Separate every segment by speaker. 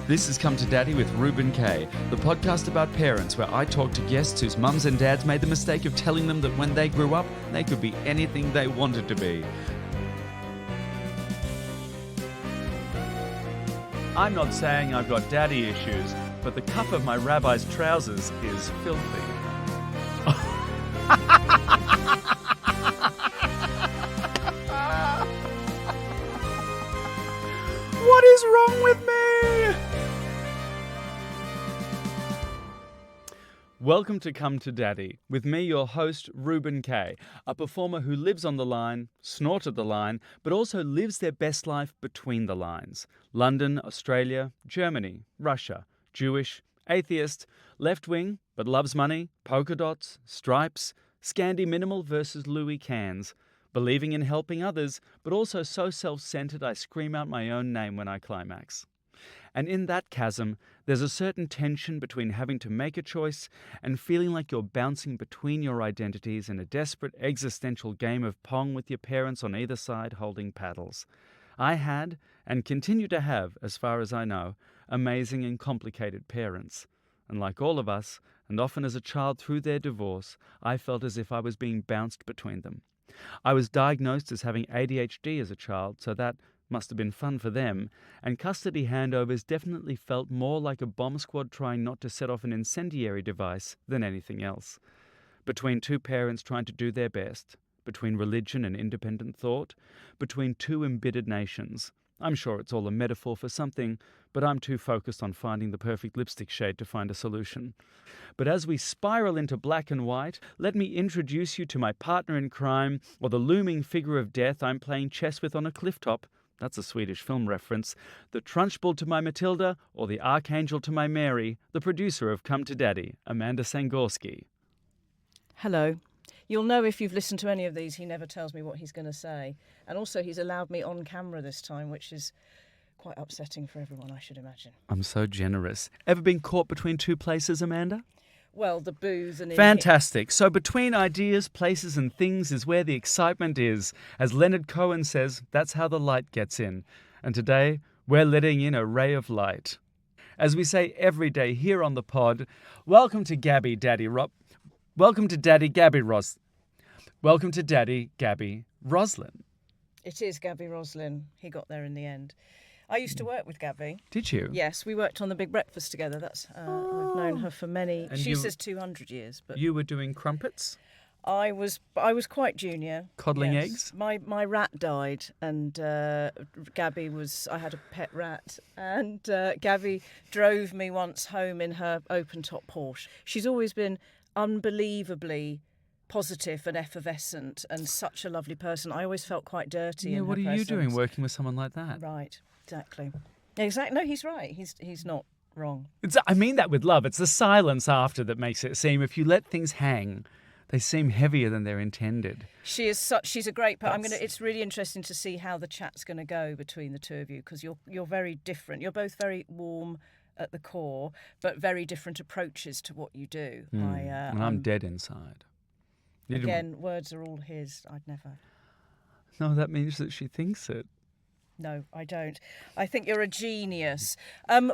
Speaker 1: This is Come to Daddy with Reuben K, the podcast about parents where I talk to guests whose mums and dads made the mistake of telling them that when they grew up, they could be anything they wanted to be. I'm not saying I've got daddy issues, but the cuff of my rabbi's trousers is filthy. What is wrong with me? Welcome to Come to Daddy, with me, your host, Reuben K, a performer who lives on the line, snorted the line, but also lives their best life between the lines. London, Australia, Germany, Russia, Jewish, atheist, left-wing, but loves money, polka dots, stripes, Scandi minimal versus Louis cans, believing in helping others, but also so self-centered I scream out my own name when I climax. And in that chasm, there's a certain tension between having to make a choice and feeling like you're bouncing between your identities in a desperate existential game of pong with your parents on either side holding paddles. I had, and continue to have, as far as I know, amazing and complicated parents. And like all of us, and often as a child through their divorce, I felt as if I was being bounced between them. I was diagnosed as having ADHD as a child, so that must have been fun for them, and custody handovers definitely felt more like a bomb squad trying not to set off an incendiary device than anything else. Between two parents trying to do their best, between religion and independent thought, between two embittered nations. I'm sure it's all a metaphor for something, but I'm too focused on finding the perfect lipstick shade to find a solution. But as we spiral into black and white, let me introduce you to my partner in crime, or the looming figure of death I'm playing chess with on a clifftop. That's a Swedish film reference. The Trunchbull to my Matilda, or the Archangel to my Mary, the producer of Come to Daddy, Amanda Sangorski.
Speaker 2: Hello. You'll know if you've listened to any of these, he never tells me what he's going to say. And also he's allowed me on camera this time, which is quite upsetting for everyone, I should imagine.
Speaker 1: I'm so generous. Ever been caught between two places, Amanda?
Speaker 2: Well, the booze and...
Speaker 1: Fantastic. So between ideas, places and things is where the excitement is. As Leonard Cohen says, that's how the light gets in. And today, we're letting in a ray of light. As we say every day here on the pod, welcome to Gaby Daddy Welcome to Daddy Gaby Welcome to Daddy Gaby Roslin.
Speaker 2: It is Gaby Roslin. He got there in the end. I used to work with Gaby.
Speaker 1: Did you?
Speaker 2: Yes, we worked on The Big Breakfast together. That's I've known her for many...
Speaker 1: And
Speaker 2: she says 200 years. But
Speaker 1: you were doing crumpets?
Speaker 2: I was quite junior.
Speaker 1: Coddling
Speaker 2: yes.
Speaker 1: eggs?
Speaker 2: My rat died, and Gaby was... I had a pet rat, and Gaby drove me once home in her open-top Porsche. She's always been unbelievably positive and effervescent and such a lovely person. I always felt quite dirty in her
Speaker 1: what are
Speaker 2: presence.
Speaker 1: you doing working with someone like that?
Speaker 2: Right, exactly. No, he's right. He's not wrong.
Speaker 1: I mean that with love. It's the silence after that makes it seem, if you let things hang, they seem heavier than they're intended.
Speaker 2: She's a great person. It's really interesting to see how the chat's going to go between the two of you, because you're very different. You're both very warm at the core, but very different approaches to what you do.
Speaker 1: And I'm dead inside.
Speaker 2: Again, words are all his. I'd never.
Speaker 1: No, that means that she thinks it.
Speaker 2: No, I don't. I think you're a genius.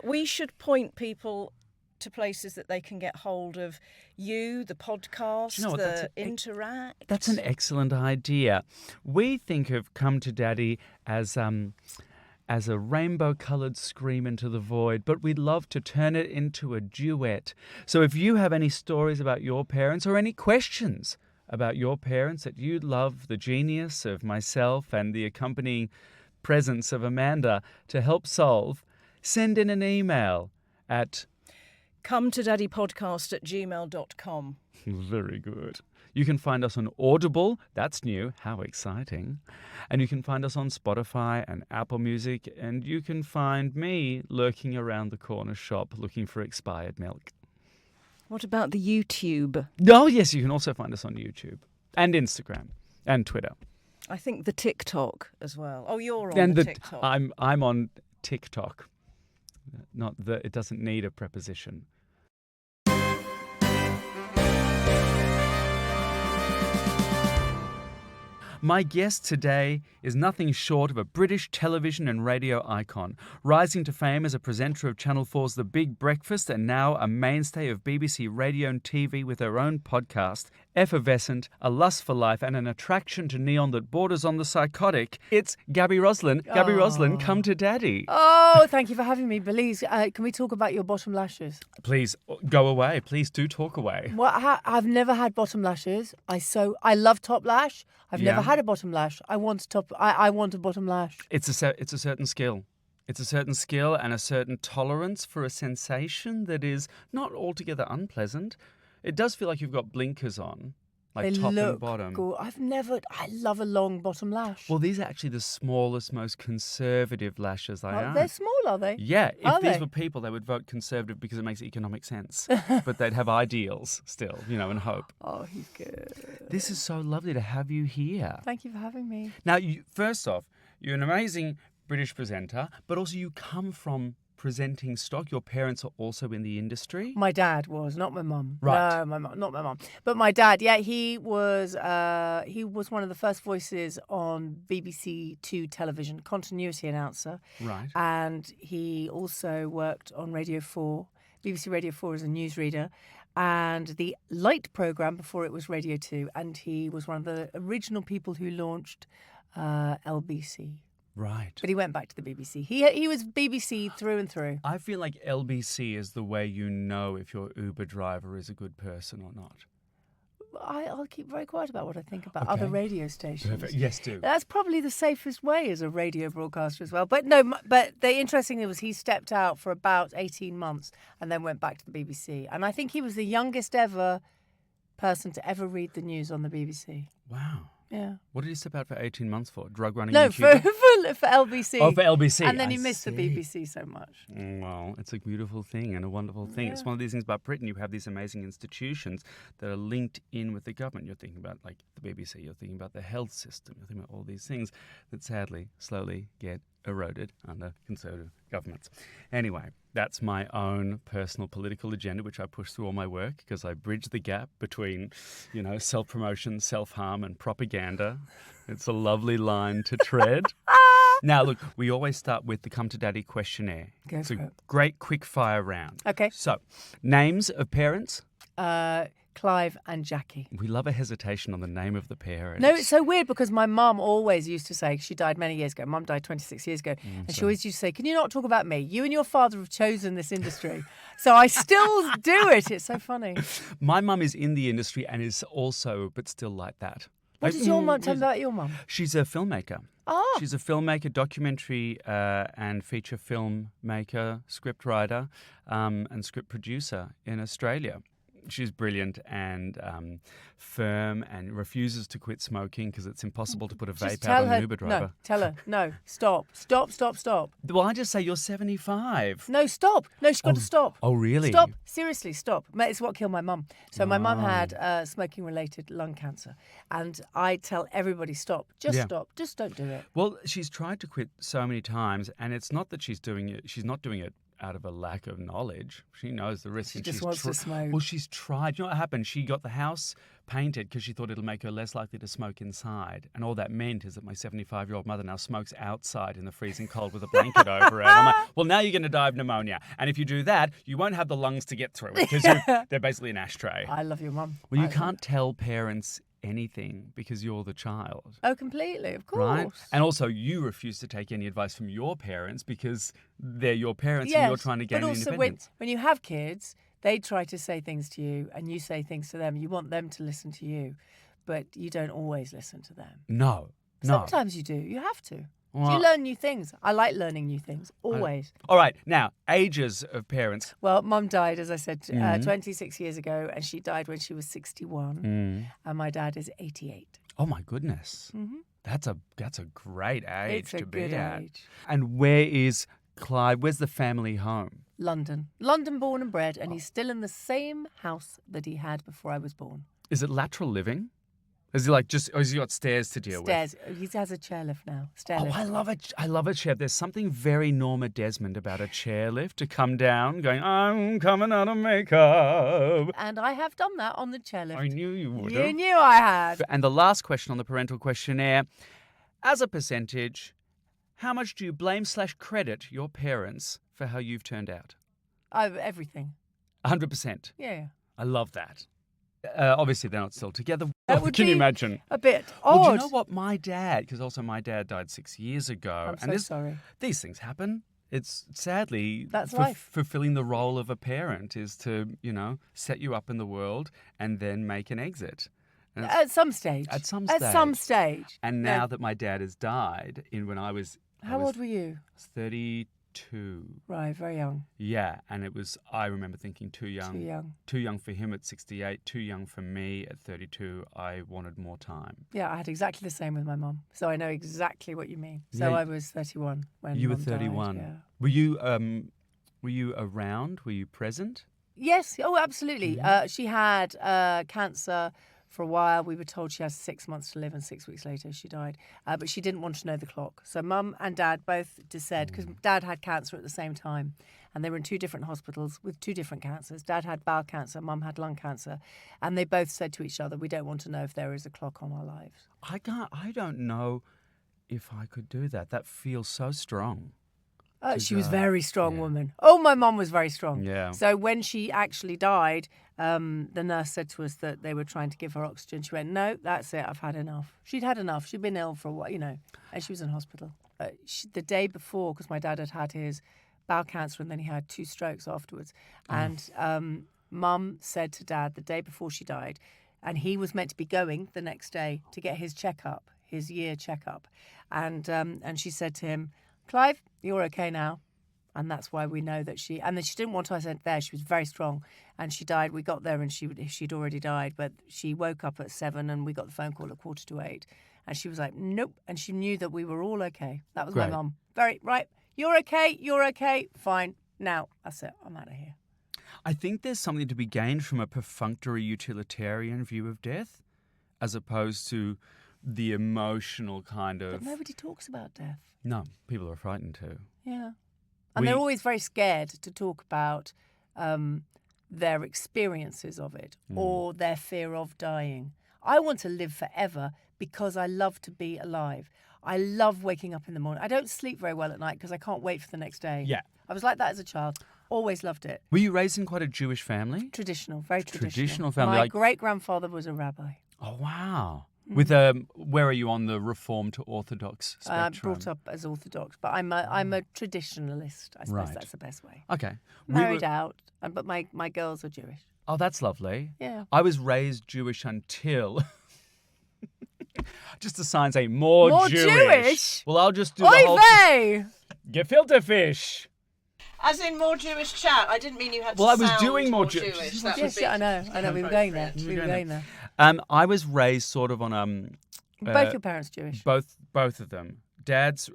Speaker 2: We should point people to places that they can get hold of you, the podcast, interact.
Speaker 1: That's an excellent idea. We think of Come to Daddy as a rainbow-coloured scream into the void, but we'd love to turn it into a duet. So if you have any stories about your parents or any questions about your parents that you'd love the genius of myself and the accompanying presence of Amanda to help solve, send in an email at
Speaker 2: cometodaddypodcast@gmail.com.
Speaker 1: Very good. You can find us on Audible. That's new. How exciting. And you can find us on Spotify and Apple Music. And you can find me lurking around the corner shop looking for expired milk.
Speaker 2: What about the YouTube?
Speaker 1: Oh, yes, you can also find us on YouTube and Instagram and Twitter.
Speaker 2: I think the TikTok as well. Oh, you're on the TikTok.
Speaker 1: I'm on TikTok. It doesn't need a preposition. My guest today is nothing short of a British television and radio icon, rising to fame as a presenter of Channel 4's The Big Breakfast and now a mainstay of BBC radio and TV with her own podcast. Effervescent, a lust for life and an attraction to neon that borders on the psychotic. It's Gaby Roslin. Gaby Roslin, come to Daddy.
Speaker 3: Oh, thank you for having me. Please, can we talk about your bottom lashes?
Speaker 1: Please, go away. Please do talk away.
Speaker 3: Well, I've never had bottom lashes. I love top lash. I've never had a bottom lash. I want I want a bottom lash.
Speaker 1: It's a certain skill. It's a certain skill and a certain tolerance for a sensation that is not altogether unpleasant. It does feel like you've got blinkers on, like
Speaker 3: They
Speaker 1: top
Speaker 3: look
Speaker 1: and bottom.
Speaker 3: Cool. I love a long bottom lash.
Speaker 1: Well, these are actually the smallest, most conservative lashes they are.
Speaker 3: They're small, are they?
Speaker 1: Yeah, if
Speaker 3: Are
Speaker 1: these
Speaker 3: they?
Speaker 1: were people, they would vote Conservative because it makes economic sense. But they'd have ideals still, and hope.
Speaker 3: Oh, he's good.
Speaker 1: This is so lovely to have you here.
Speaker 3: Thank you for having me.
Speaker 1: Now, first off, you're an amazing British presenter, but also you come from presenting stock. Your parents are also in the industry.
Speaker 3: My dad was, not my mum.
Speaker 1: Right.
Speaker 3: No, not my mum. But my dad, yeah, he was one of the first voices on BBC Two television, continuity announcer.
Speaker 1: Right.
Speaker 3: And he also worked on Radio 4, BBC Radio 4 as a newsreader, and the Light programme before it was Radio 2. And he was one of the original people who launched LBC.
Speaker 1: Right.
Speaker 3: But he went back to the BBC. He was BBC through and through.
Speaker 1: I feel like LBC is the way you know if your Uber driver is a good person or not.
Speaker 3: I'll keep very quiet about what I think about
Speaker 1: Okay.
Speaker 3: other radio stations.
Speaker 1: Perfect. Yes, do.
Speaker 3: That's probably the safest way as a radio broadcaster as well. But no, but the interesting thing was he stepped out for about 18 months and then went back to the BBC. And I think he was the youngest ever person to ever read the news on the BBC.
Speaker 1: Wow.
Speaker 3: Yeah.
Speaker 1: What did he step out for 18 months for? Drug running?
Speaker 3: No,
Speaker 1: in
Speaker 3: for
Speaker 1: Cuba?
Speaker 3: LBC.
Speaker 1: Oh, for LBC.
Speaker 3: And then
Speaker 1: I
Speaker 3: he missed the
Speaker 1: see.
Speaker 3: BBC so much.
Speaker 1: Well, it's a beautiful thing and a wonderful thing. It's one of these things about Britain. You have these amazing institutions that are linked in with the government. You're thinking about like the BBC. You're thinking about the health system. You're thinking about all these things that sadly, slowly get eroded under Conservative governments. Anyway, that's my own personal political agenda, which I push through all my work because I bridge the gap between, self-promotion, self-harm and propaganda. It's a lovely line to tread. Now, look, we always start with the Come to Daddy questionnaire.
Speaker 3: Go
Speaker 1: It's a
Speaker 3: for it.
Speaker 1: great quick fire round.
Speaker 3: Okay.
Speaker 1: So, names of parents?
Speaker 3: Clive and Jackie.
Speaker 1: We love a hesitation on the name of the parents.
Speaker 3: No, it's so weird because my mum always used to say, she died many years ago, Mum died 26 years ago, and she always used to say, can you not talk about me? You and your father have chosen this industry. So I still do it. It's so funny.
Speaker 1: My mum is in the industry and is also, but still like that.
Speaker 3: What does your mum tell me about your mum?
Speaker 1: She's a filmmaker.
Speaker 3: Oh.
Speaker 1: She's a filmmaker, documentary and feature filmmaker, script writer and script producer in Australia. She's brilliant and firm and refuses to quit smoking because it's impossible to put a
Speaker 3: Just
Speaker 1: vape out
Speaker 3: tell
Speaker 1: on
Speaker 3: her,
Speaker 1: an Uber driver.
Speaker 3: no, tell her, no, stop.
Speaker 1: Well, I just say you're 75.
Speaker 3: No, stop. No, she's got to stop.
Speaker 1: Oh, really?
Speaker 3: Stop. Seriously, stop. It's what killed my mum. So my mum had smoking-related lung cancer. And I tell everybody, stop. Just stop. Just don't do it.
Speaker 1: Well, she's tried to quit so many times, and it's not that she's not doing it out of a lack of knowledge. She knows the risk.
Speaker 3: She
Speaker 1: and
Speaker 3: just
Speaker 1: she's
Speaker 3: wants to smoke.
Speaker 1: Well, she's tried. You know what happened? She got the house painted because she thought it'll make her less likely to smoke inside. And all that meant is that my 75-year-old mother now smokes outside in the freezing cold with a blanket over her. And I'm like, well, now you're going to die of pneumonia. And if you do that, you won't have the lungs to get through it because they're basically an ashtray.
Speaker 3: I love your mum.
Speaker 1: Well, you can't tell parents anything because you're the child.
Speaker 3: Oh, completely, of course.
Speaker 1: Right? And also, you refuse to take any advice from your parents because they're your parents
Speaker 3: Yes,
Speaker 1: and you're trying to gain
Speaker 3: but also
Speaker 1: independence.
Speaker 3: when you have kids, they try to say things to you and you say things to them. You want them to listen to you, but you don't always listen to them.
Speaker 1: No.
Speaker 3: Sometimes you do. You have to.
Speaker 1: Well,
Speaker 3: You learn new things. I like learning new things, always.
Speaker 1: All right. Now, ages of parents.
Speaker 3: Well, Mum died, as I said, 26 years ago, and she died when she was 61, and my dad is 88.
Speaker 1: Oh, my goodness.
Speaker 3: Mm-hmm.
Speaker 1: That's a great age
Speaker 3: It's a
Speaker 1: to be
Speaker 3: good
Speaker 1: at.
Speaker 3: age.
Speaker 1: And where is Clive? Where's the family home?
Speaker 3: London born and bred, and he's still in the same house that he had before I was born.
Speaker 1: Is it lateral living? Is he like just, or has he got stairs to deal
Speaker 3: Stairs. He has a chairlift now. Stairlift.
Speaker 1: Oh, I love a chair. There's something very Norma Desmond about a chairlift to come down going, I'm coming out of makeup.
Speaker 3: And I have done that on the chairlift.
Speaker 1: I knew you would
Speaker 3: You
Speaker 1: have.
Speaker 3: knew I had.
Speaker 1: And the last question on the parental questionnaire, as a percentage, how much do you blame/credit your parents for how you've turned out?
Speaker 3: Everything.
Speaker 1: 100%.
Speaker 3: Yeah.
Speaker 1: I love that. Obviously, they're not still together.
Speaker 3: That would
Speaker 1: Can you
Speaker 3: be
Speaker 1: imagine?
Speaker 3: A bit odd.
Speaker 1: Well, do you know what? My dad, because also my dad died 6 years ago.
Speaker 3: I'm so sorry.
Speaker 1: These things happen. It's sadly
Speaker 3: That's life.
Speaker 1: Fulfilling the role of a parent is to, set you up in the world and then make an exit. And
Speaker 3: At some stage.
Speaker 1: At some stage. And now that my dad has died, when I was
Speaker 3: How old were you?
Speaker 1: 32.
Speaker 3: Right, very young.
Speaker 1: Yeah, and I remember thinking too young.
Speaker 3: Too young.
Speaker 1: Too young for him at 68, too young for me at 32. I wanted more time.
Speaker 3: Yeah, I had exactly the same with my mum. So I know exactly what you mean. So
Speaker 1: Yeah.
Speaker 3: I was 31 when
Speaker 1: You were
Speaker 3: Mum died,
Speaker 1: 31.
Speaker 3: yeah.
Speaker 1: Were you around? Were you present?
Speaker 3: Yes, oh, absolutely.
Speaker 1: Mm-hmm.
Speaker 3: She had cancer for a while. We were told she has 6 months to live, and 6 weeks later she died. But she didn't want to know the clock. So Mum and Dad both just said, because Dad had cancer at the same time, and they were in 2 different hospitals with 2 different cancers. Dad had bowel cancer, Mum had lung cancer, and they both said to each other, we don't want to know if there is a clock on our lives.
Speaker 1: I don't know if I could do that. That feels so strong.
Speaker 3: She was a very strong
Speaker 1: yeah.
Speaker 3: woman. Oh, my mum was very strong.
Speaker 1: Yeah.
Speaker 3: So when she actually died, the nurse said to us that they were trying to give her oxygen. She went, no, that's it. I've had enough. She'd had enough. She'd been ill for a while, and she was in hospital. The day before, because my dad had his bowel cancer and then he had 2 strokes afterwards. And Mum said to Dad the day before she died, and he was meant to be going the next day to get his checkup, his year checkup. And she said to him, Clive, you're okay now. And that's why we know that and then she didn't want us there. She was very strong. And she died. We got there and she'd already died. But she woke up at 7 and we got the phone call at 7:45. And she was like, nope. And she knew that we were all okay. That was
Speaker 1: Great.
Speaker 3: my mum. Very, right. You're okay. Fine. Now, that's it. I'm out of here.
Speaker 1: I think there's something to be gained from a perfunctory utilitarian view of death as opposed to the emotional kind of...
Speaker 3: But nobody talks about death.
Speaker 1: No, people are frightened too.
Speaker 3: Yeah. And they're always very scared to talk about their experiences of it or their fear of dying. I want to live forever because I love to be alive. I love waking up in the morning. I don't sleep very well at night because I can't wait for the next day.
Speaker 1: Yeah.
Speaker 3: I was like that as a child. Always loved it.
Speaker 1: Were you raised in quite a Jewish family?
Speaker 3: Traditional, very traditional.
Speaker 1: Traditional family.
Speaker 3: My great-grandfather was a rabbi.
Speaker 1: Oh, wow. With where are you on the Reform to Orthodox spectrum?
Speaker 3: Brought up as Orthodox, but I'm a traditionalist. I suppose
Speaker 1: Right.
Speaker 3: that's the best way.
Speaker 1: Okay.
Speaker 3: Married out, but my girls are Jewish.
Speaker 1: Oh, that's lovely.
Speaker 3: Yeah.
Speaker 1: I was raised Jewish until... just a sign saying more
Speaker 3: Jewish?
Speaker 1: Well, I'll just do
Speaker 3: Oy
Speaker 1: the whole...
Speaker 3: vey!
Speaker 1: Gefilte fish.
Speaker 2: As in more Jewish chat. I didn't mean you had to
Speaker 1: Well, I was
Speaker 2: sound
Speaker 1: doing more
Speaker 2: Jewish.
Speaker 1: Jewish.
Speaker 2: That would
Speaker 3: Yes,
Speaker 2: be
Speaker 3: yeah, I know. We were going there. We were going there.
Speaker 1: I was raised sort of on
Speaker 3: Both your parents Jewish.
Speaker 1: both of them. Dad's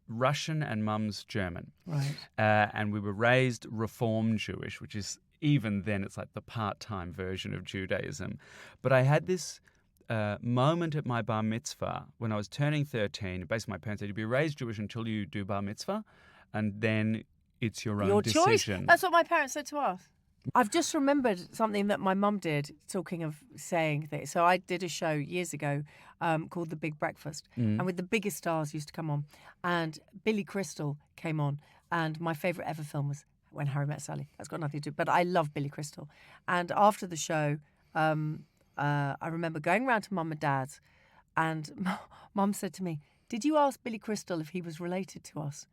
Speaker 1: Russian and Mum's German.
Speaker 3: Right.
Speaker 1: And we were raised Reform Jewish, which is even then it's like the part-time version of Judaism. But I had this moment at my bar mitzvah when I was turning 13. Basically, my parents said, you'll be raised Jewish until you do bar mitzvah, and then it's your own decision.
Speaker 3: Choice. That's what my parents said to us. I've just remembered something that my mum did, talking of saying things. So I did a show years ago called The Big Breakfast, and with the biggest stars used to come on. And Billy Crystal came on, and my favourite ever film was When Harry Met Sally. That's got nothing to do, but I love Billy Crystal. And after the show, I remember going round to Mum and Dad's, and Mum said to me, did you ask Billy Crystal if he was related to us?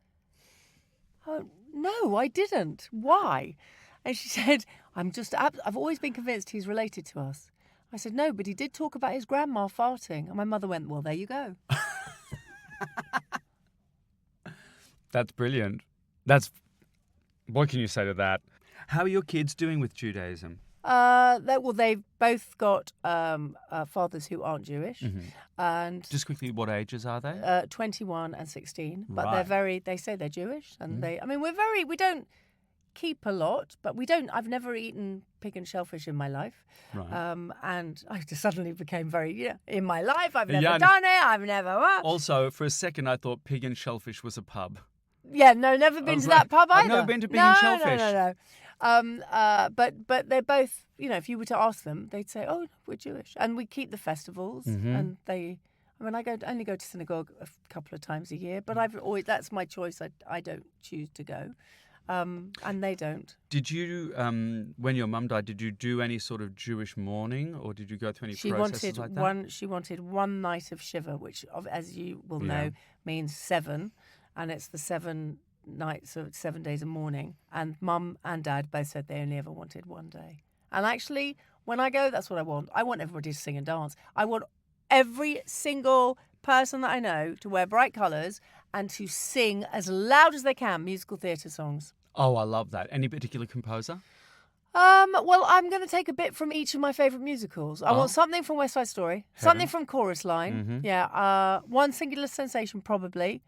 Speaker 3: Oh, no, I didn't. Why? And she said, I've always been convinced he's related to us. I said, no, but he did talk about his grandma farting. And my mother went, well, there you go.
Speaker 1: That's brilliant. What can you say to that? How are your kids doing with Judaism?
Speaker 3: They've both got fathers who aren't Jewish. And
Speaker 1: Just quickly, what ages are they?
Speaker 3: 21 and 16.
Speaker 1: Right.
Speaker 3: But they say they're Jewish. And we don't keep a lot, but we don't. I've never eaten pig and shellfish in my life.
Speaker 1: Right.
Speaker 3: And I just suddenly became very, in my life, I've never
Speaker 1: Yeah,
Speaker 3: done it. I've never.
Speaker 1: Also, for a second, I thought pig and shellfish was a pub.
Speaker 3: Yeah, no, never been
Speaker 1: was
Speaker 3: to
Speaker 1: like,
Speaker 3: that pub either.
Speaker 1: I've never been to pig and shellfish.
Speaker 3: No. But they're both, if you were to ask them, they'd say, "Oh, we're Jewish," and we keep the festivals, and they. I mean, only go to synagogue a couple of times a year, but that's my choice. I don't choose to go, and they don't.
Speaker 1: Did you, when your mum died, did you do any sort of Jewish mourning, or did you go through any processes like that?
Speaker 3: She wanted one night of Shiva, which, as you will know, means 7, and it's the 7 nights, so it's 7 days of mourning. And Mum and Dad both said they only ever wanted one day. And actually, when I go, that's what I want. I want everybody to sing and dance. I want every single person that I know to wear bright colours and to sing as loud as they can musical theatre songs.
Speaker 1: Oh, I love that. Any particular composer?
Speaker 3: Well, I'm going to take a bit from each of my favourite musicals. I want something from West Side Story, something from Chorus Line. Yeah, One Singular Sensation probably.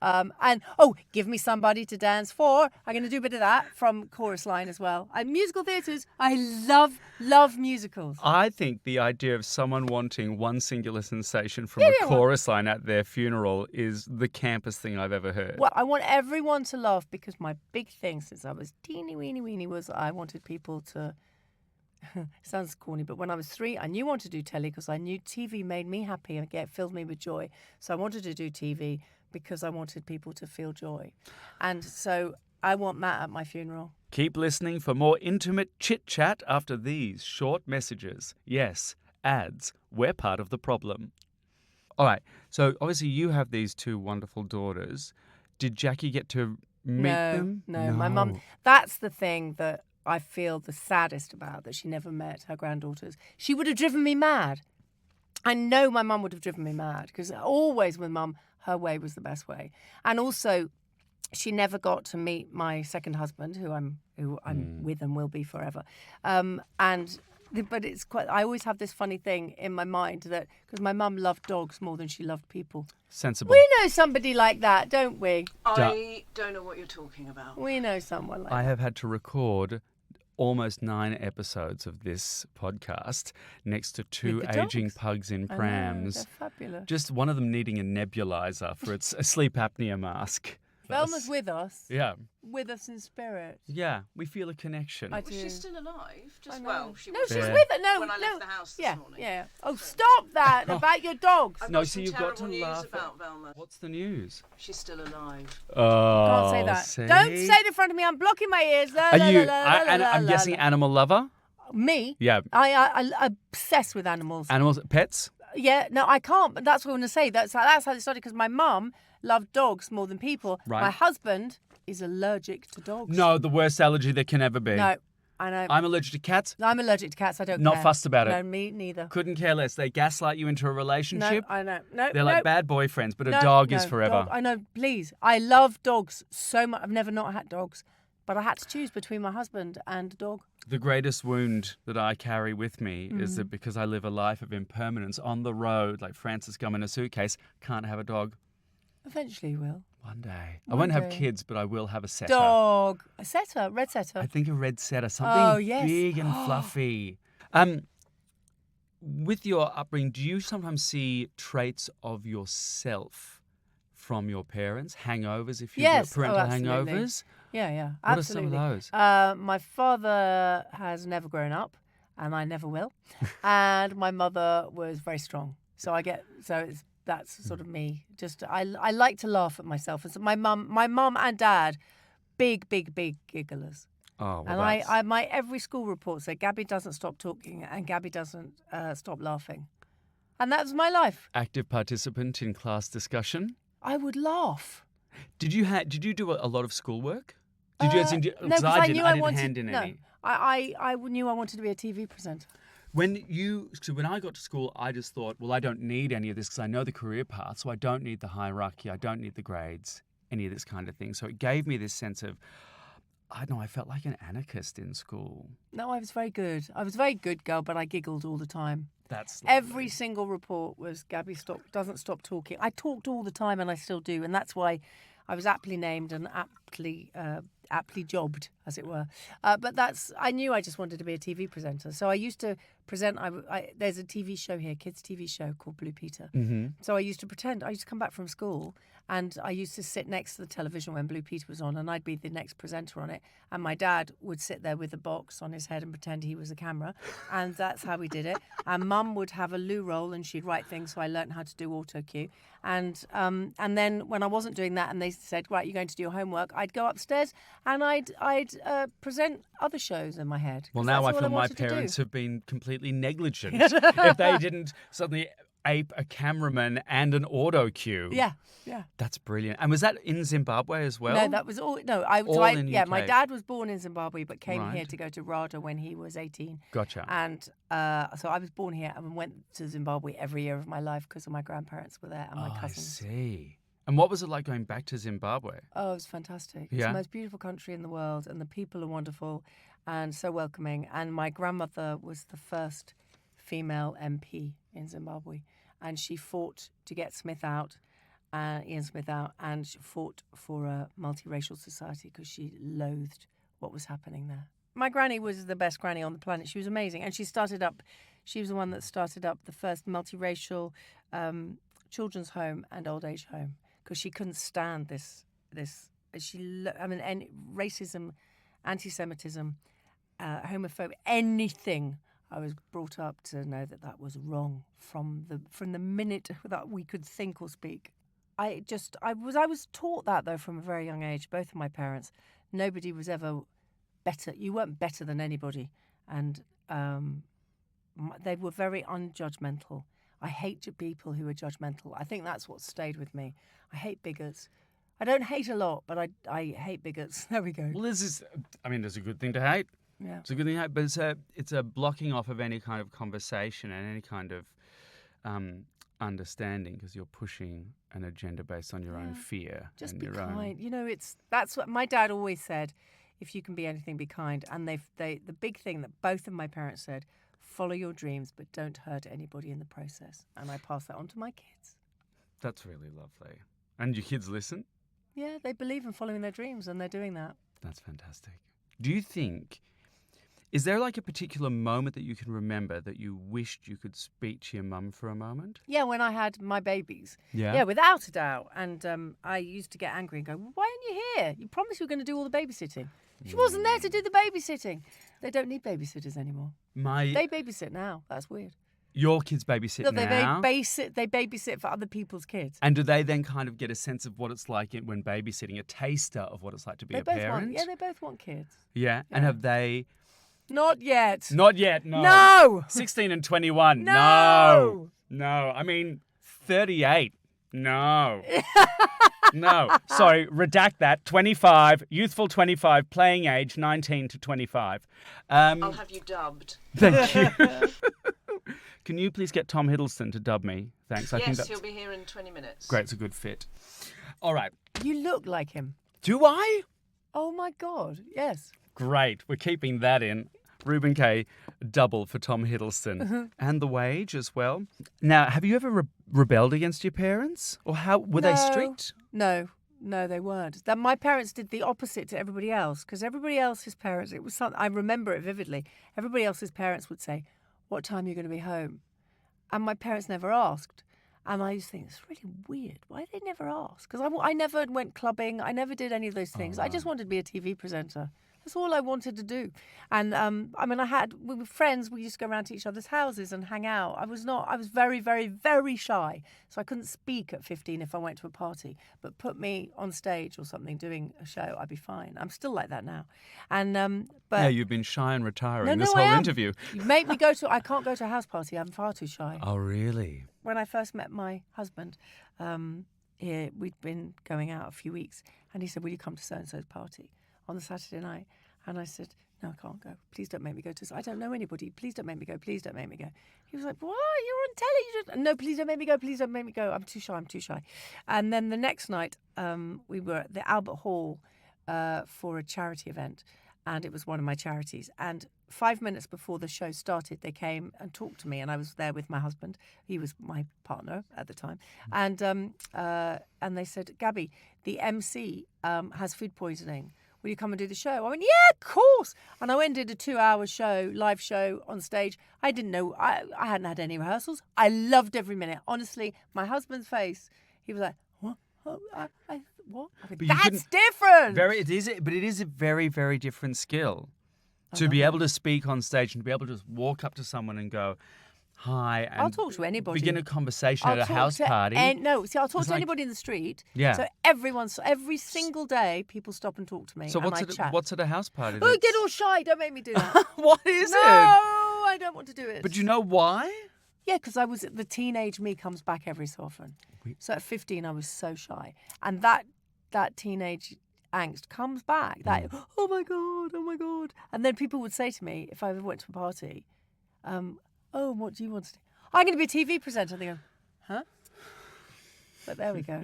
Speaker 3: And Give Me Somebody to Dance For. I'm going to do a bit of that from Chorus Line as well. And musical theatres, I love musicals.
Speaker 1: I think the idea of someone wanting One Singular Sensation from a chorus line at their funeral is the campest thing I've ever heard.
Speaker 3: Well, I want everyone to laugh because my big thing since I was teeny weeny was I wanted people to... sounds corny, but when I was 3, I knew I wanted to do telly because I knew TV made me happy and filled me with joy. So I wanted to do TV because I wanted people to feel joy. And so I want that at my funeral.
Speaker 1: Keep listening for more intimate chit-chat after these short messages. Yes, ads. We're part of the problem. All right, so obviously you have these 2 wonderful daughters. Did Jackie get to meet them?
Speaker 3: No, my mum... That's the thing that I feel the saddest about, that she never met her granddaughters. She would have driven me mad. I know my mum would have driven me mad because always with Mum, her way was the best way. And also, she never got to meet my second husband, who I'm with and will be forever. But it's quite. I always have this funny thing in my mind that because my mum loved dogs more than she loved people.
Speaker 1: Sensible.
Speaker 3: We know somebody like that, don't we?
Speaker 2: I don't know what you're talking about.
Speaker 3: We know someone like
Speaker 1: I
Speaker 3: that.
Speaker 1: have had to record almost 9 episodes of this podcast next to 2 aging
Speaker 3: dogs.
Speaker 1: pugs in
Speaker 3: I know,
Speaker 1: prams.
Speaker 3: they're fabulous.
Speaker 1: Just one of them needing a nebulizer for its a sleep apnea mask.
Speaker 3: Velma's with us.
Speaker 1: Yeah.
Speaker 3: With us in spirit.
Speaker 1: Yeah, we feel a connection.
Speaker 3: I do.
Speaker 2: Was she still alive?
Speaker 3: I know.
Speaker 2: Well, she
Speaker 3: No,
Speaker 2: was.
Speaker 3: she's
Speaker 1: Yeah.
Speaker 3: with us. No,
Speaker 2: When I
Speaker 3: no.
Speaker 2: left the house this
Speaker 3: yeah,
Speaker 2: morning.
Speaker 3: yeah. Oh, stop that about your dogs.
Speaker 2: I've
Speaker 1: No,
Speaker 2: got
Speaker 1: so
Speaker 2: some
Speaker 1: you've got to
Speaker 2: terrible news
Speaker 1: laugh
Speaker 2: about Velma.
Speaker 1: What's the news?
Speaker 2: She's still alive.
Speaker 1: Oh,
Speaker 3: Can't say that.
Speaker 1: see?
Speaker 3: Don't say it in front of me. I'm blocking my ears. La,
Speaker 1: Are
Speaker 3: la,
Speaker 1: you?
Speaker 3: la, la, la, la,
Speaker 1: I'm
Speaker 3: la,
Speaker 1: guessing
Speaker 3: la.
Speaker 1: animal lover.
Speaker 3: Me?
Speaker 1: Yeah.
Speaker 3: I obsessed with animals.
Speaker 1: Animals, pets.
Speaker 3: Yeah, no, I can't. But that's what I'm going to say. That's how it started because my mum loved dogs more than people.
Speaker 1: Right.
Speaker 3: My husband is allergic to dogs.
Speaker 1: No, the worst allergy there can ever be.
Speaker 3: No, I know.
Speaker 1: I'm allergic to cats.
Speaker 3: I'm allergic to cats. I don't
Speaker 1: Not
Speaker 3: care.
Speaker 1: fussed about it.
Speaker 3: No, me neither.
Speaker 1: Couldn't care less. They gaslight you into a
Speaker 3: No,
Speaker 1: relationship.
Speaker 3: I know. No,
Speaker 1: They're like bad boyfriends, but a
Speaker 3: No,
Speaker 1: dog is
Speaker 3: no,
Speaker 1: forever.
Speaker 3: dog. I know, please. I love dogs so much. I've never not had dogs. But I had to choose between my husband and a dog.
Speaker 1: The greatest wound that I carry with me is that because I live a life of impermanence on the road, like Francis Gum in a suitcase, can't have a dog.
Speaker 3: Eventually you will.
Speaker 1: One day. I
Speaker 3: One
Speaker 1: won't have
Speaker 3: day.
Speaker 1: kids, but I will have a setter.
Speaker 3: Dog. A setter. Red setter.
Speaker 1: I think a red setter, something
Speaker 3: yes.
Speaker 1: big and fluffy. With your upbringing, do you sometimes see traits of yourself from your parents? Hangovers, if you
Speaker 3: Yes.
Speaker 1: parental
Speaker 3: Absolutely.
Speaker 1: hangovers?
Speaker 3: Yeah,
Speaker 1: What
Speaker 3: absolutely.
Speaker 1: are some of those?
Speaker 3: My father has never grown up, and I never will. And my mother was very strong, that's sort of me. Just I like to laugh at myself. And so my mum and dad, big gigglers.
Speaker 1: Oh, well,
Speaker 3: And
Speaker 1: that's-
Speaker 3: my every school report said Gaby doesn't stop talking and Gaby doesn't stop laughing, and that was my life.
Speaker 1: active participant in class discussion.
Speaker 3: I would laugh.
Speaker 1: Did you do a lot of schoolwork? Did you?
Speaker 3: No,
Speaker 1: Because
Speaker 3: because
Speaker 1: I
Speaker 3: knew
Speaker 1: didn't.
Speaker 3: I
Speaker 1: I didn't
Speaker 3: wanted.
Speaker 1: hand in
Speaker 3: no,
Speaker 1: any.
Speaker 3: I knew I wanted to be a TV presenter.
Speaker 1: When I got to school, I just thought, well, I don't need any of this because I know the career path, so I don't need the hierarchy, I don't need the grades, any of this kind of thing. So it gave me this sense of, I don't know, I felt like an anarchist in school.
Speaker 3: No, I was very good. I was a very good girl, but I giggled all the time.
Speaker 1: That's
Speaker 3: Every
Speaker 1: lovely.
Speaker 3: single report was Gaby doesn't stop talking. I talked all the time, and I still do, and that's why I was aptly named and aptly jobbed, as it were. But I knew I just wanted to be a TV presenter. So I used to present. There's a TV show here, kids TV show called Blue Peter.
Speaker 1: Mm-hmm.
Speaker 3: So I used to pretend. I used to come back from school and I used to sit next to the television when Blue Peter was on, and I'd be the next presenter on it. And my dad would sit there with a box on his head and pretend he was a camera, and that's how we did it. And Mum would have a loo roll and she'd write things, so I learnt how to do auto cue. And then when I wasn't doing that, and they said, "Right, you're going to do your homework," I'd go upstairs and I'd present other shows in my head.
Speaker 1: Well, now I feel my parents have been completely negligent if they didn't suddenly ape a cameraman and an auto cue.
Speaker 3: Yeah.
Speaker 1: That's brilliant. And was that in Zimbabwe as well?
Speaker 3: No, that was all. No,
Speaker 1: in UK.
Speaker 3: My dad was born in Zimbabwe, but came
Speaker 1: Right.
Speaker 3: here to go to RADA when he was 18.
Speaker 1: Gotcha.
Speaker 3: And so I was born here and went to Zimbabwe every year of my life because my grandparents were there and my cousins.
Speaker 1: I see. And what was it like going back to Zimbabwe?
Speaker 3: Oh, it was fantastic. It's
Speaker 1: Yeah.
Speaker 3: the most beautiful country in the world, and the people are wonderful and so welcoming. And my grandmother was the first female MP in Zimbabwe, and she fought to get Ian Smith out, and she fought for a multiracial society because she loathed what was happening there. My granny was the best granny on the planet. She was amazing, and she was the one that started up the first multiracial children's home and old age home, because she couldn't stand this. Racism, anti-Semitism, homophobia, anything. I was brought up to know that was wrong from the minute that we could think or speak. I was taught that, though, from a very young age. Both of my parents, nobody was ever better. You weren't better than anybody, and they were very unjudgmental. I hate people who are judgmental. I think that's what stayed with me. I hate bigots. I don't hate a lot, but I hate bigots. There we go.
Speaker 1: Well, there's a good thing to hate.
Speaker 3: Yeah.
Speaker 1: It's a good thing to hate, but it's a blocking off of any kind of conversation and any kind of understanding, because you're pushing an agenda based on your own fear.
Speaker 3: Just
Speaker 1: and
Speaker 3: be
Speaker 1: your
Speaker 3: kind.
Speaker 1: Own...
Speaker 3: That's what my dad always said. If you can be anything, be kind. And the big thing that both of my parents said: follow your dreams, but don't hurt anybody in the process. And I pass that on to my kids.
Speaker 1: That's really lovely. And your kids listen?
Speaker 3: Yeah, they believe in following their dreams, and they're doing that.
Speaker 1: That's fantastic. Do you think, is there like a particular moment that you can remember that you wished you could speak to your mum for a moment?
Speaker 3: Yeah, when I had my babies.
Speaker 1: Yeah?
Speaker 3: Yeah, without a doubt. And I used to get angry and go, why aren't you here? You promised you were going to do all the babysitting. She wasn't there to do the babysitting. They don't need babysitters anymore. They babysit now. That's weird.
Speaker 1: Your kids babysit
Speaker 3: No,
Speaker 1: now?
Speaker 3: they babysit for other people's kids.
Speaker 1: And do they then kind of get a sense of what it's like when babysitting, a taster of what it's like to be a parent?
Speaker 3: They both want kids.
Speaker 1: Yeah? And have they...
Speaker 3: Not yet.
Speaker 1: Not yet, no.
Speaker 3: No!
Speaker 1: 16 and 21,
Speaker 3: No!
Speaker 1: No. I mean, 38, no. No. Sorry, redact that. 25, youthful 25, playing age 19 to 25.
Speaker 2: I'll have you dubbed.
Speaker 1: Thank you. Can you please get Tom Hiddleston to dub me? Thanks. I think that's...
Speaker 2: he'll be here in 20 minutes.
Speaker 1: Great, it's a good fit. All right.
Speaker 3: You look like him.
Speaker 1: Do I?
Speaker 3: Oh, my God. Yes.
Speaker 1: Great. We're keeping that in. Reuben K, double for Tom Hiddleston.
Speaker 3: Mm-hmm.
Speaker 1: And The Wage as well. Now, have you ever rebelled against your parents? Or how were they strict?
Speaker 3: No, they weren't. My parents did the opposite to everybody else, because everybody else's parents, it was something, I remember it vividly. Everybody else's parents would say, what time are you going to be home? And my parents never asked. And I used to think, it's really weird. Why they never ask? Because I never went clubbing. I never did any of those things. I just wanted to be a TV presenter. That's all I wanted to do. And we were friends. We used to go around to each other's houses and hang out. I was very, very, very shy. So I couldn't speak at 15 if I went to a party. But put me on stage or something doing a show, I'd be fine. I'm still like that now. And but
Speaker 1: yeah, you've been shy and retiring
Speaker 3: No,
Speaker 1: this
Speaker 3: I
Speaker 1: whole
Speaker 3: am.
Speaker 1: interview.
Speaker 3: You make me I can't go to a house party. I'm far too shy.
Speaker 1: Oh, really?
Speaker 3: When I first met my husband, we'd been going out a few weeks, and he said, will you come to so-and-so's party on the Saturday night? And I said, no, I can't go. Please don't make me go to... I don't know anybody. Please don't make me go. Please don't make me go. He was like, what? You're on telly. No, please don't make me go. Please don't make me go. I'm too shy. And then the next night, we were at the Albert Hall for a charity event. and it was one of my charities. And 5 minutes before the show started, they came and talked to me, and I was there with my husband. He was my partner at the time, and they said, "Gaby, the MC has food poisoning. Will you come and do the show?" I went, "Yeah, of course." And I went and did a 2-hour show, live show on stage. I didn't know, I hadn't had any rehearsals. I loved every minute. Honestly, my husband's face, he was like, "What? Oh, what?" I went, "That's different."
Speaker 1: It is a very, very different skill to be able to speak on stage and to be able to just walk up to someone and go, "Hi," and
Speaker 3: I'll talk to anybody.
Speaker 1: Begin a conversation at a house party.
Speaker 3: I'll talk to anybody in the street.
Speaker 1: Yeah.
Speaker 3: So every single day, people stop and talk to me.
Speaker 1: So
Speaker 3: and
Speaker 1: what's at a house party?
Speaker 3: Oh, get all shy! Don't make me do that.
Speaker 1: What is
Speaker 3: No,
Speaker 1: it?
Speaker 3: I don't want to do it.
Speaker 1: But you know why?
Speaker 3: Yeah, because the teenage me comes back every so often. So at 15, I was so shy, and that teenage angst comes back. That oh my god, and then people would say to me if I ever went to a party, "Oh, what do you want to do?" "I'm going to be a TV presenter." And they go, "Huh?" But there we go.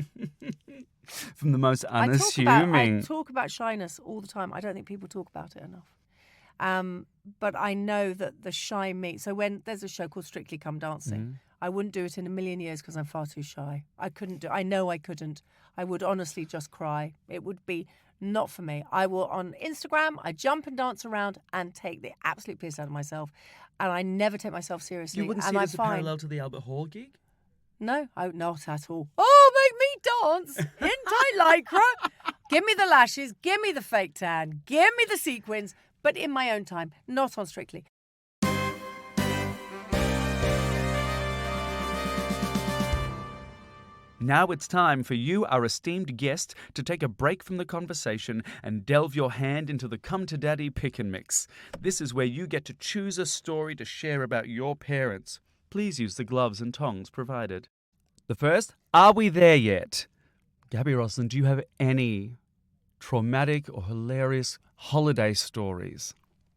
Speaker 1: From the most unassuming.
Speaker 3: I talk about shyness all the time. I don't think people talk about it enough. But I know that the shy me. So when there's a show called Strictly Come Dancing, I wouldn't do it in a million years because I'm far too shy. I couldn't do. I know I couldn't. I would honestly just cry. It would be not for me. I will on Instagram. I jump and dance around and take the absolute piss out of myself, and I never take myself seriously.
Speaker 1: You wouldn't see it as a parallel to the Albert Hall gig?
Speaker 3: No, not at all. Oh, make me dance in tight lycra. Give me the lashes. Give me the fake tan. Give me the sequins. But in my own time, not on Strictly.
Speaker 1: Now it's time for you, our esteemed guest, to take a break from the conversation and delve your hand into the Come to Daddy Pick and Mix. This is where you get to choose a story to share about your parents. Please use the gloves and tongs provided. The first, are we there yet? Gaby Roslin, do you have any traumatic or hilarious holiday stories?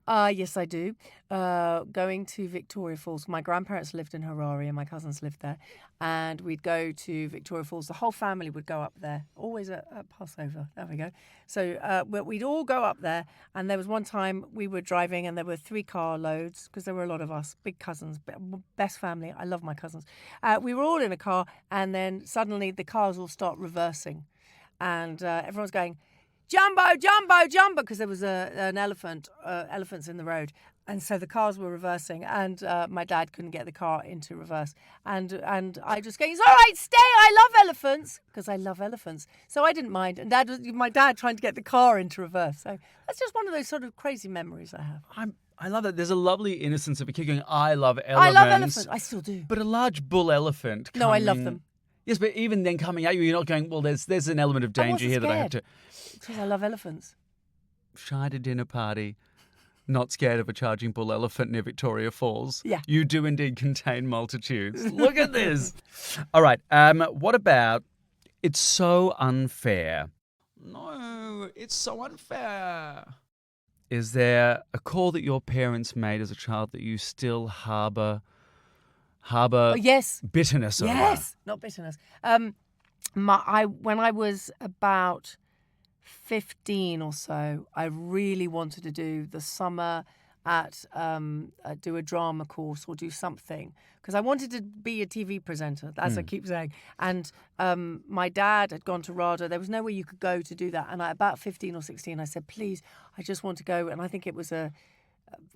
Speaker 3: Yes, I do. Going to Victoria Falls. My grandparents lived in Harare and my cousins lived there. And we'd go to Victoria Falls. The whole family would go up there, always at Passover. There we go. So we'd all go up there. And there was one time we were driving and there were 3 car loads because there were a lot of us, big cousins, best family. I love my cousins. We were all in a car and then suddenly the cars all start reversing. And everyone's going, "Jumbo, Jumbo, Jumbo," because there was elephants in the road. And so the cars were reversing and my dad couldn't get the car into reverse. And I just going, "It's all right, stay, I love elephants," because I love elephants. So I didn't mind. And my dad trying to get the car into reverse. So that's just one of those sort of crazy memories I have.
Speaker 1: I love that. There's a lovely innocence of a kid going, "I love elephants."
Speaker 3: I love elephants. I still do.
Speaker 1: But a large bull elephant
Speaker 3: No, I love them.
Speaker 1: Yes, but even then coming at you, you're not going, "Well, there's an element of danger here that I have to..."
Speaker 3: Because I love elephants.
Speaker 1: Shy at a dinner party, not scared of a charging bull elephant near Victoria Falls.
Speaker 3: Yeah.
Speaker 1: You do indeed contain multitudes. Look at this. All right. What about, "It's so unfair"? No, it's so unfair. Is there a call that your parents made as a child that you still harbour
Speaker 3: Yes.
Speaker 1: bitterness over?
Speaker 3: Yes, not bitterness. When I was about 15 or so, I really wanted to do the summer do a drama course or do something because I wanted to be a TV presenter, as I keep saying. And my dad had gone to RADA. There was nowhere you could go to do that. And about 15 or 16, I said, "Please, I just want to go." And I think it was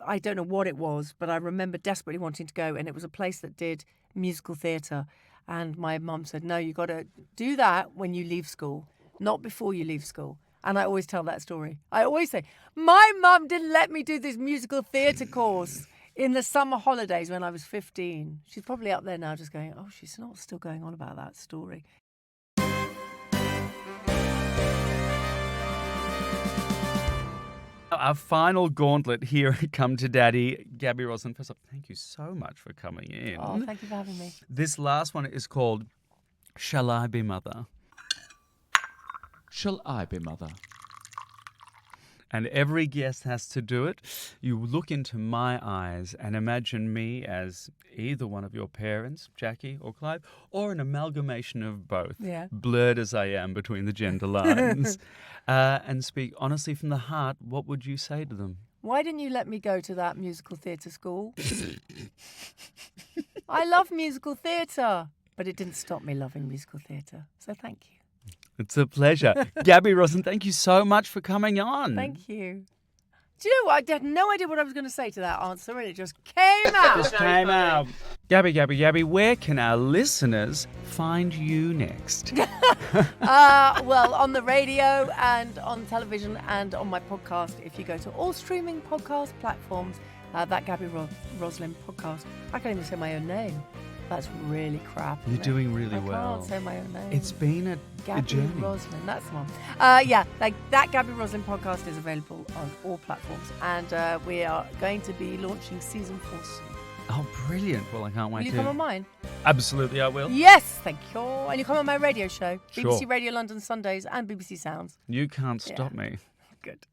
Speaker 3: I don't know what it was, but I remember desperately wanting to go. And it was a place that did musical theatre. And my mum said, "No, you got to do that when you leave school, not before you leave school." And I always tell that story. I always say, "My mum didn't let me do this musical theatre course in the summer holidays when I was 15. She's probably up there now just going, "Oh, she's not still going on about that story."
Speaker 1: Our final gauntlet here at Come to Daddy. Gaby Roslin, first off, thank you so much for coming in.
Speaker 3: Oh, thank you for having me.
Speaker 1: This last one is called "Shall I Be Mother?"
Speaker 4: Shall I be mother?
Speaker 1: and every guest has to do it. You look into my eyes and imagine me as either one of your parents, Jackie or Clive, or an amalgamation of both, blurred as I am between the gender lines, and speak honestly from the heart. What would you say to them?
Speaker 3: Why didn't you let me go to that musical theatre school? I love musical theatre, but it didn't stop me loving musical theatre. So thank you.
Speaker 1: It's a pleasure. Gaby Roslin, thank you so much for coming on.
Speaker 3: Thank you. Do you know what? I had no idea what I was going to say to that answer, and it just came out.
Speaker 1: Just came out. Gabby, where can our listeners find you next?
Speaker 3: Well, on the radio and on television and on my podcast. If you go to all streaming podcast platforms, that Gaby Roslin podcast. I can't even say my own name. That's really crap.
Speaker 1: You're doing really well.
Speaker 3: I can't say my own name.
Speaker 1: It's been a journey.
Speaker 3: Gaby Roslin, that's the one. That Gaby Roslin podcast is available on all platforms, and we are going to be launching season 4 soon.
Speaker 1: Oh, brilliant. Well, I can't wait
Speaker 3: Will you come on mine?
Speaker 1: Absolutely, I will.
Speaker 3: Yes, thank you. And you come on my radio show,
Speaker 1: Sure.
Speaker 3: BBC Radio London Sundays and BBC Sounds.
Speaker 1: You can't stop me.
Speaker 3: Good.